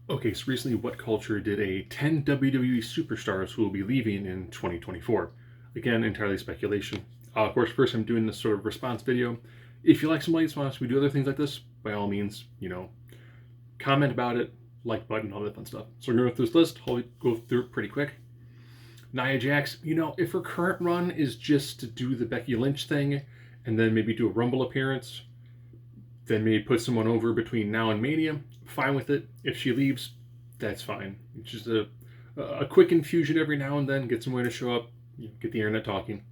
Okay, so recently WhatCulture did a 10 WWE superstars who will be leaving in 2024. Again, entirely speculation. Of course, first I'm doing this sort of response video. If you like somebody who wants me to do other things like this, by all means, comment about it, like button, all that fun stuff. So we're going to go through this list. I'll go through it pretty quick. Nia Jax, if her current run is just to do the Becky Lynch thing and then maybe do a Rumble appearance, then maybe put someone over between now and Mania, fine with it. If she leaves, that's fine. It's just a quick infusion every now and then, get someone to show up, get the internet talking.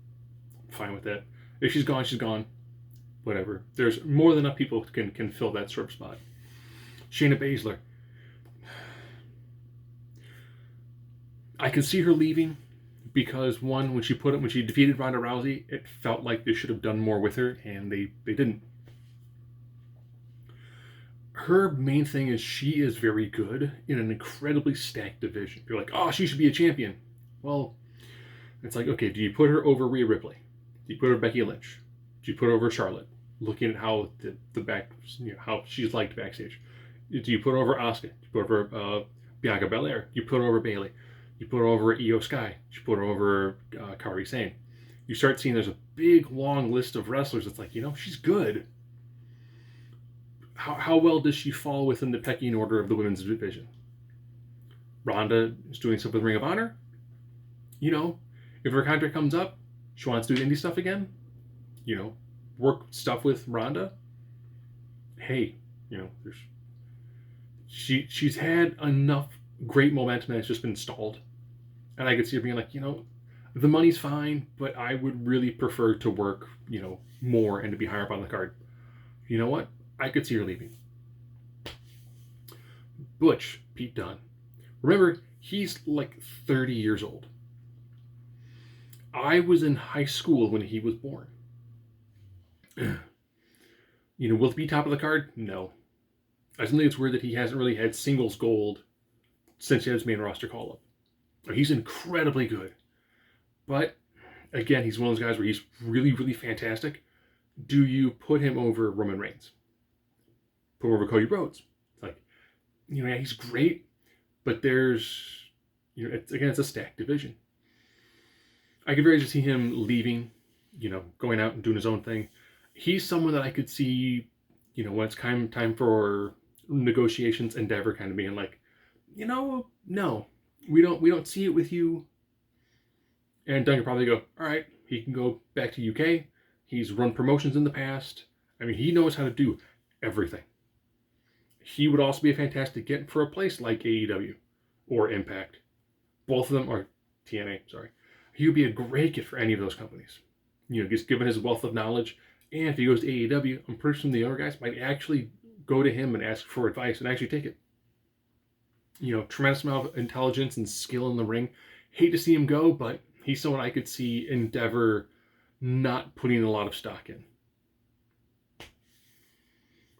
Fine with that. If she's gone, she's gone. Whatever. There's more than enough people can fill that sort of spot. Shayna Baszler. I can see her leaving because one, when she defeated Ronda Rousey, it felt like they should have done more with her, and they didn't. Her main thing is she is very good in an incredibly stacked division. You're like, oh, she should be a champion. Well, it's like, okay, do you put her over Rhea Ripley? Do you put her Becky Lynch? Do you put her over Charlotte? Looking at how how she's liked backstage. Do you put her over Asuka? Do you put her over Bianca Belair? Do you put her over Bayley? You put her over Io Sky? Do you put her over Kairi Sane? You start seeing there's a big long list of wrestlers. It's like, she's good. How well does she fall within the pecking order of the women's division? Ronda is doing stuff with Ring of Honor. If her contract comes up, she wants to do indie stuff again. Work stuff with Ronda. Hey, there's she's had enough great momentum that's just been stalled, and I could see her being like, the money's fine, but I would really prefer to work, more and to be higher up on the card. You know what? I could see her leaving. Butch, Pete Dunne. Remember, he's like 30 years old. I was in high school when he was born. Will it be top of the card? No. I just think it's weird that he hasn't really had singles gold since he had his main roster call up. He's incredibly good. But, again, he's one of those guys where he's really, really fantastic. Do you put him over Roman Reigns? Put him over Cody Rhodes? It's like, yeah, he's great, but there's, it's a stacked division. I could very much see him leaving, going out and doing his own thing. He's someone that I could see, when it's time for negotiations, Endeavor kind of being like, no, we don't see it with you. And Duncan probably go, all right, he can go back to UK. He's run promotions in the past. I mean, he knows how to do everything. He would also be a fantastic get for a place like AEW or Impact. Both of them are TNA, sorry. He would be a great get for any of those companies. Just given his wealth of knowledge. And if he goes to AEW, I'm pretty sure the other guys might actually go to him and ask for advice and actually take it. Tremendous amount of intelligence and skill in the ring. Hate to see him go, but he's someone I could see Endeavor not putting a lot of stock in.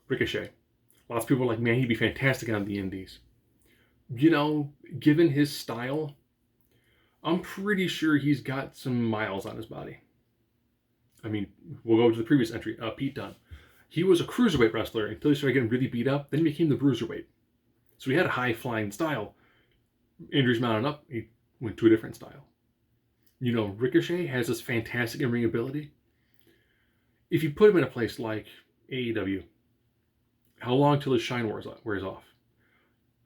Ricochet. Lots of people are like, man, he'd be fantastic on the indies. Given his style, I'm pretty sure he's got some miles on his body. I mean, we'll go to the previous entry, Pete Dunne. He was a cruiserweight wrestler until he started getting really beat up. Then he became the bruiserweight. So he had a high-flying style. Injuries mounted up, he went to a different style. Ricochet has this fantastic in-ring ability. If you put him in a place like AEW, how long till his shine wears off?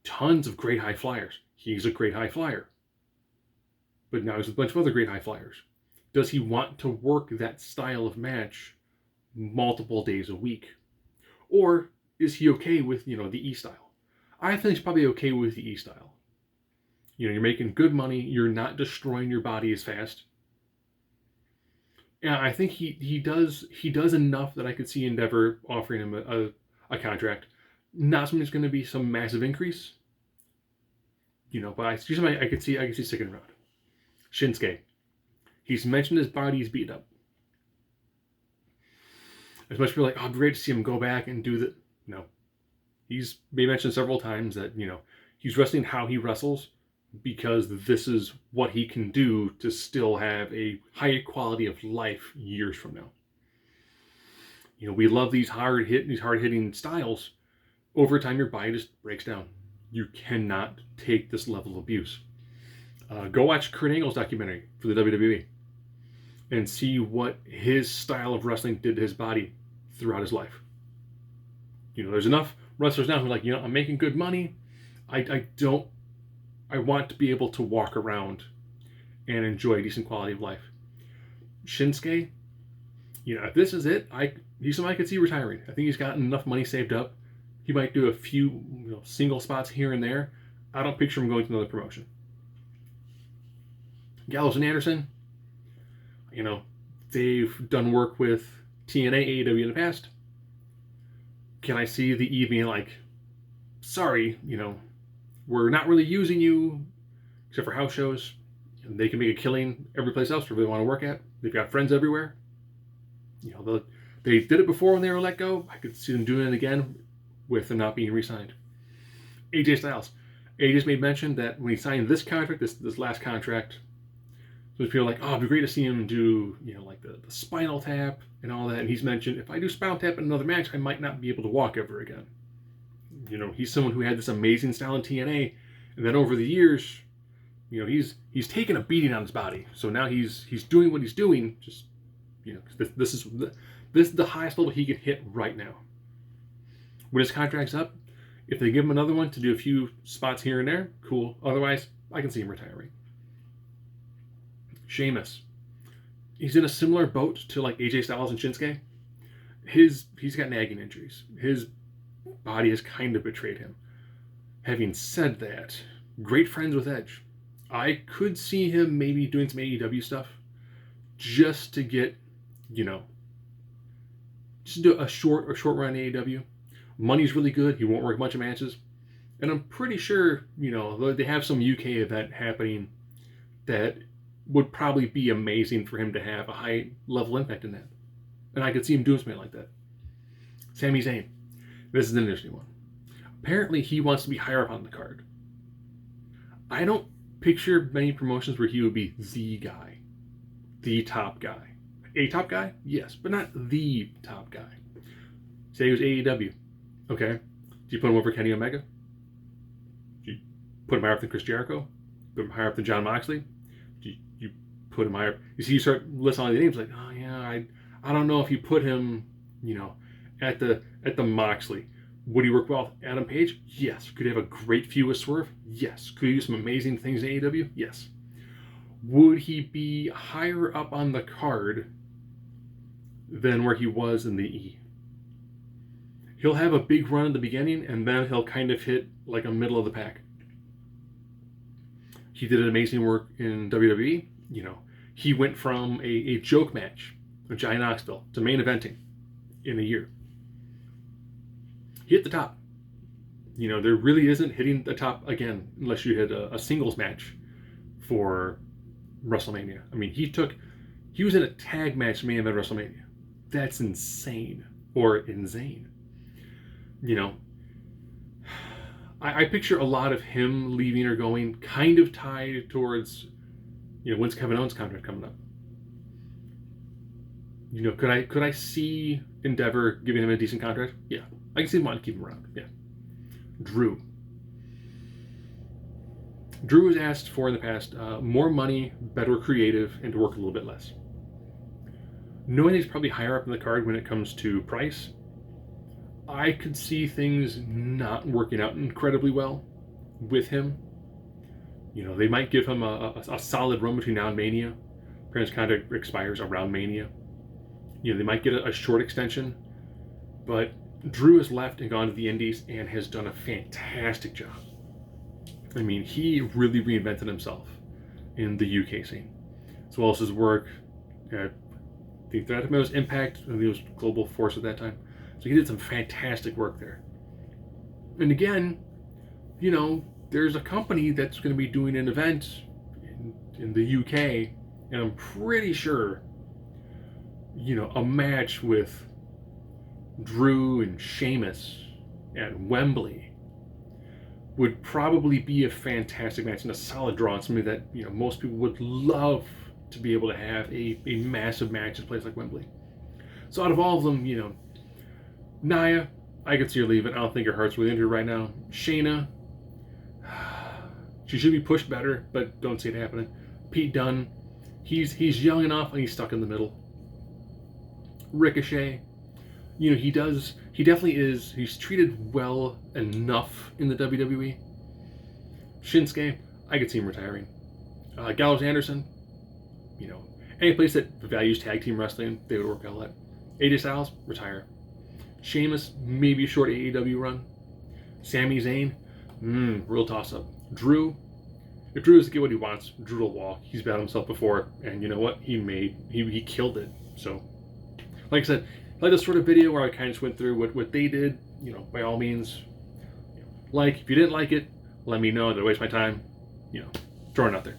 Tons of great high flyers. He's a great high flyer. But now he's with a bunch of other great high flyers. Does he want to work that style of match multiple days a week? Or is he okay with, the E style? I think he's probably okay with the E style. You're making good money. You're not destroying your body as fast. And I think he does enough that I could see Endeavor offering him a contract. Not something that's going to be some massive increase. But I could see sticking around. Shinsuke. He's mentioned his body's beat up. As much as people are like, oh, it'd be great to see him go back and do that. No. He's been mentioned several times that, he's wrestling how he wrestles because this is what he can do to still have a higher quality of life years from now. We love these hard hitting styles. Over time, your body just breaks down. You cannot take this level of abuse. Go watch Kurt Angle's documentary for the WWE and see what his style of wrestling did to his body throughout his life. There's enough wrestlers now who are like, I'm making good money. I want to be able to walk around and enjoy a decent quality of life. Shinsuke, if this is it, he's somebody I could see retiring. I think he's got enough money saved up. He might do a few single spots here and there. I don't picture him going to another promotion. Gallows and Anderson, they've done work with TNA, AEW in the past. Can I see the E being like, sorry, we're not really using you except for house shows. They can make a killing every place else where they want to work at. They've got friends everywhere. They did it before when they were let go. I could see them doing it again with them not being re-signed. AJ Styles. AJ's made mention that when he signed this contract, this last contract, so people are like, it'd be great to see him do, like the spinal tap and all that. And he's mentioned, if I do spinal tap in another match, I might not be able to walk ever again. He's someone who had this amazing style in TNA, and then over the years, he's taken a beating on his body. So now he's doing what he's doing. Just, this is the highest level he can hit right now. When his contract's up, if they give him another one to do a few spots here and there, cool. Otherwise, I can see him retiring. Sheamus. He's in a similar boat to like AJ Styles and Shinsuke. He's got nagging injuries. His body has kind of betrayed him. Having said that, great friends with Edge. I could see him maybe doing some AEW stuff just to get, just do a short run in AEW. Money's really good. He won't work a bunch of matches. And I'm pretty sure, they have some UK event happening that would probably be amazing for him to have a high level impact in that. And I could see him doing something like that. Sami Zayn. This is an interesting one. Apparently he wants to be higher up on the card. I don't picture many promotions where he would be the guy. The top guy. A top guy? Yes, but not the top guy. Say he was AEW. Okay. Do you put him over Kenny Omega? Do you put him higher up than Chris Jericho? Put him higher up than John Moxley? Do you put him higher up? You see, you start listing all the names like, oh yeah, I don't know if you put him, at the Moxley. Would he work well with Adam Page? Yes. Could he have a great feud with Swerve? Yes. Could he do some amazing things in AEW? Yes. Would he be higher up on the card than where he was in the E? He'll have a big run at the beginning, and then he'll kind of hit like a middle of the pack. He did amazing work in WWE. He went from a joke match with Johnny Knoxville to main eventing in a year. He hit the top. There really isn't hitting the top again unless you hit a singles match for WrestleMania. I mean, he was in a tag match main event WrestleMania. That's insane. Or insane. I picture a lot of him leaving or going kind of tied towards, when's Kevin Owens' contract coming up? Could I see Endeavor giving him a decent contract? Yeah. I can see him wanting to keep him around. Yeah. Drew was asked for in the past more money, better creative, and to work a little bit less. Knowing he's probably higher up in the card when it comes to price, I could see things not working out incredibly well with him. They might give him a solid run between now and Mania. Apparently his contract expires around Mania. They might get a short extension, but Drew has left and gone to the Indies and has done a fantastic job. I mean, he really reinvented himself in the UK scene, as well as his work at the Threat Impact, and he was global force at that time. So he did some fantastic work there. And again, there's a company that's going to be doing an event in the UK, and I'm pretty sure, a match with Drew and Sheamus at Wembley would probably be a fantastic match and a solid draw, and something that most people would love to be able to have a massive match at a place like Wembley. So out of all of them, Nia, I could see her leaving. I don't think her heart's really injured right now. Shayna, She should be pushed better, but don't see it happening. Pete Dunne, he's young enough and he's stuck in the middle. Ricochet, he definitely is. He's treated well enough in the WWE. Shinsuke, I could see him retiring. Gallows Anderson, any place that values tag team wrestling, they would work well at. AJ Styles, retire. Sheamus, maybe a short AEW run. Sami Zayn, real toss up. Drew, if Drew doesn't get what he wants, Drew will walk. He's battled himself before, and you know what? He killed it. So, like I said, like this sort of video where I kind of just went through what they did. By all means, if you didn't like it, let me know. Don't waste my time. Throwing it out there.